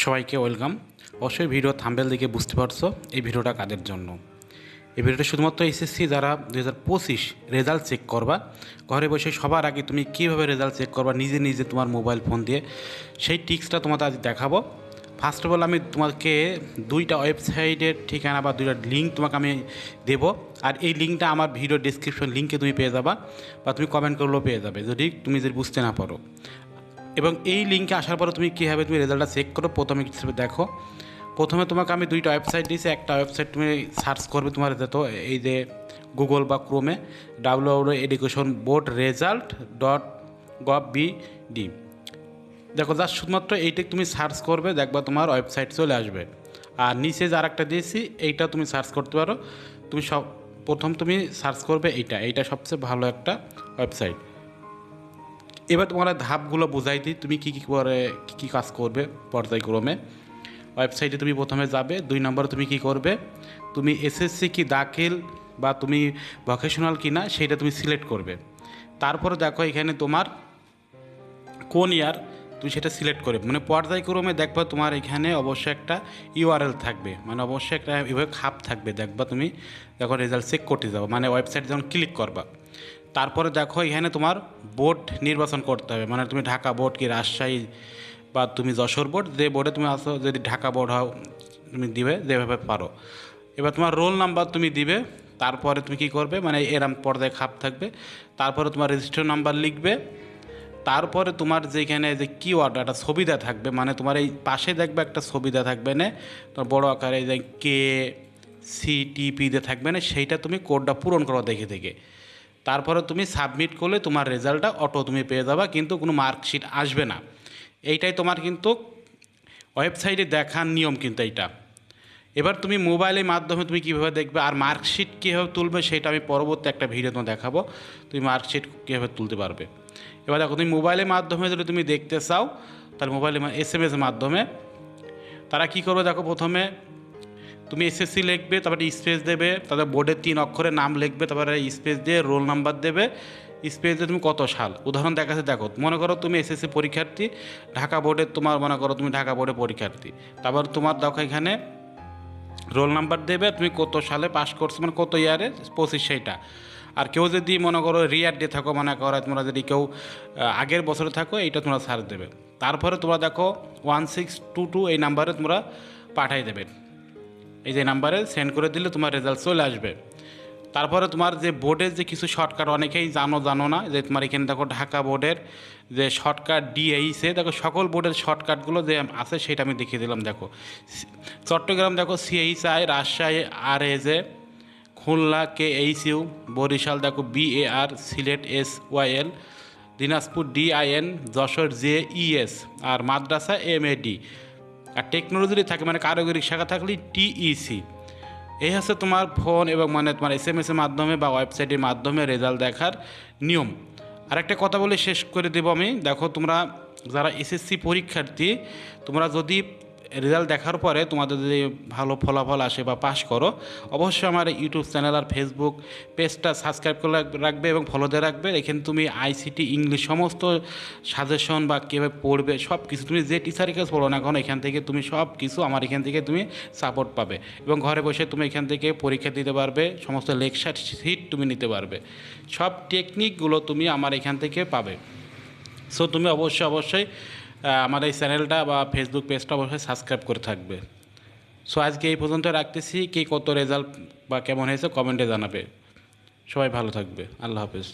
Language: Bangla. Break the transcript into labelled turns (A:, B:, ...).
A: সবাইকে ওয়েলকাম। অবশ্যই ভিডিও থাম্বনেল দেখে বুঝতে পারছো এই ভিডিওটা কাদের জন্য। এই ভিডিওটা শুধুমাত্র এসএসসি যারা 2025 রেজাল্ট চেক করবা, ঘরে বসে সবার আগে তুমি কীভাবে রেজাল্ট চেক করবা নিজে নিজে তোমার মোবাইল ফোন দিয়ে, সেই টিক্সটা তোমাদের আজ দেখাবো। ফার্স্ট অফ অল আমি তোমাকে দুইটা ওয়েবসাইটের ঠিকানা বা দুইটা লিঙ্ক তোমাকে আমি দেবো, আর এই লিঙ্কটা আমার ভিডিও ডিসক্রিপশন লিঙ্কে তুমি পেয়ে যাবা বা তুমি কমেন্ট করলেও পেয়ে যাবে যদি বুঝতে না পারো। এবং এই লিঙ্কে আসার পরে তুমি কীভাবে তুমি রেজাল্টটা চেক করো প্রথমে হিসেবে দেখো। প্রথমে তোমাকে আমি দুইটা ওয়েবসাইট দিয়েছি। একটা ওয়েবসাইট তুমি সার্চ করবে তোমার তো এই যে গুগল বা ক্রোমে www.educationboardresult.gov.bd, দেখো জাস্ট শুধুমাত্র এইটা তুমি সার্চ করবে, দেখবা তোমার ওয়েবসাইট চলে আসবে। আর নিচে যে আরেকটা দিয়েছি এইটা তুমি সার্চ করতে পারো। তুমি প্রথম তুমি সার্চ করবে এইটা সবচেয়ে ভালো একটা ওয়েবসাইট। এবার তোমার ধাপগুলো বোঝাই দিই তুমি কী কী কাজ করবে পর্যায়ক্রমে। ওয়েবসাইটে তুমি প্রথমে যাবে, 2 নম্বরে তুমি কি করবে, তুমি এসএসসি কি দাখিল বা তুমি ভোকেশনাল কি না সেইটা তুমি সিলেক্ট করবে। তারপরে দেখো এখানে তোমার কোন ইয়ার তুমি সেটা সিলেক্ট করবে, মানে পর্যায়ক্রমে দেখবা তোমার এখানে অবশ্যই একটা ইউআরএল থাকবে, মানে অবশ্যই একটা এভাবে খাপ থাকবে। দেখবা তুমি দেখো রেজাল্ট চেক করতে যাবো, মানে ওয়েবসাইট যখন ক্লিক করবা তারপরে দেখো এখানে তোমার বোর্ড নির্বাচন করতে হবে, মানে তুমি ঢাকা বোর্ড কি রাজশাহী বা তুমি যশোর বোর্ড, যে বোর্ডে তুমি আসো, যদি ঢাকা বোর্ড হও তুমি দিবে যেভাবে পারো। এবার তোমার রোল নাম্বার তুমি দিবে, তারপরে তুমি কি করবে, মানে এরম পর্দায় খাপ থাকবে। তারপরে তোমার রেজিস্টার নাম্বার লিখবে। তারপরে তোমার যেখানে যে কিওয়ার্ড একটা ছবি দেওয়া থাকবে, মানে তোমার এই পাশে দেখবে একটা ছবি দেওয়া থাকবে না, তোমার বড় আকারে যে KCTP দিয়ে থাকবে না, সেইটা তুমি কোডটা পূরণ করো দেখে দেখে। তারপরে তুমি সাবমিট করলে তোমার রেজাল্টটা অটো তুমি পেয়ে যাবা, কিন্তু কোনো মার্কশিট আসবে না। এইটাই তোমার কিন্তু ওয়েবসাইটে দেখার নিয়ম কিন্তু এইটা। এবার তুমি মোবাইলের মাধ্যমে তুমি কীভাবে দেখবে আর মার্কশিট কীভাবে তুলবে সেটা আমি পরবর্তী একটা ভিডিও তোমার দেখাবো, তুমি মার্কশিট কীভাবে তুলতে পারবে। এবার দেখো তুমি মোবাইলের মাধ্যমে যদি তুমি দেখতে চাও তাহলে মোবাইলে SMS এর মাধ্যমে তারা কী করবে, দেখো প্রথমে তুমি এসএসসি লিখবে, তারপরে স্পেস দেবে, তারপরে বোর্ডের 3 অক্ষরে নাম লিখবে, তারপরে স্পেস দিয়ে রোল নাম্বার দেবে, স্পেস দিয়ে তুমি কত সাল উদাহরণ দেখাচ্ছে। দেখো মনে করো তুমি এসএসসি পরীক্ষার্থী, ঢাকা বোর্ডের তোমার মনে করো তুমি ঢাকা বোর্ডের পরীক্ষার্থী, তারপর তোমার দেখো এখানে রোল নাম্বার দেবে, তুমি কত সালে পাস করছো, মানে কত ইয়ারে 25 সেইটা। আর কেউ যদি মনে করো রিয়ার ডে থাকো, মনে করো তোমরা যদি কেউ আগের বছরে থাকো, এইটা তোমরা সার্চ দেবে। তারপরে তোমরা দেখো 1622 এই নাম্বারে তোমরা পাঠাই দেবে, এই যে নাম্বারে সেন্ড করে দিলে তোমার রেজাল্ট চলে আসবে। তারপরে তোমার যে বোর্ডের যে কিছু শর্টকাট অনেকেই জানো না, যে তোমার এখানে দেখো ঢাকা বোর্ডের যে শর্টকাট DHA, দেখো সকল বোর্ডের শর্টকাটগুলো যে আছে সেটা আমি দেখিয়ে দিলাম। দেখো চট্টগ্রাম দেখো CHI, Rajshahi RAJ, Khulna KHU, Barishal দেখো BAR, Sylhet SYL, Dinajpur DIN, Jessore JES, আর মাদ্রাসা MAD, আর টেকনোলজি থাকে মানে কারিগরি শাখা থাকলে TEC। এই হচ্ছে তোমার ফোন এবং মানে তোমার SMS এর মাধ্যমে বা ওয়েবসাইটের মাধ্যমে রেজাল্ট দেখার নিয়ম। আরেকটা কথা বলে শেষ করে দেবো আমি, দেখো তোমরা যারা SSC পরীক্ষার্থী, তোমরা যদি রেজাল্ট দেখার পরে তোমাদের যদি ভালো ফলাফল আসে বা পাস করো, অবশ্যই আমার ইউটিউব চ্যানেল আর ফেসবুক পেজটা সাবস্ক্রাইব করে রাখবে এবং ফলো দিয়ে রাখবে। এখানে তুমি ICT ইংলিশ সমস্ত সাজেশন বা কীভাবে পড়বে সব কিছু, তুমি যে টিচারের কাছে পড়ো না এখন, এখান থেকে তুমি সব কিছু আমার এখান থেকে তুমি সাপোর্ট পাবে এবং ঘরে বসে তুমি এখান থেকে পরীক্ষা দিতে পারবে, সমস্ত লেকচার সিট তুমি নিতে পারবে, সব টেকনিকগুলো তুমি আমার এখান থেকে পাবে। সো তুমি অবশ্যই আমার এই চ্যানেলটা বা ফেসবুক পেজটা অবশ্যই সাবস্ক্রাইব করে থাকবে। সো আজকে এই পর্যন্ত রাখতেছি, কে কত রেজাল্ট বা কেমন হয়েছে কমেন্টে জানাবে। সবাই ভালো থাকবে, আল্লাহ হাফেজ।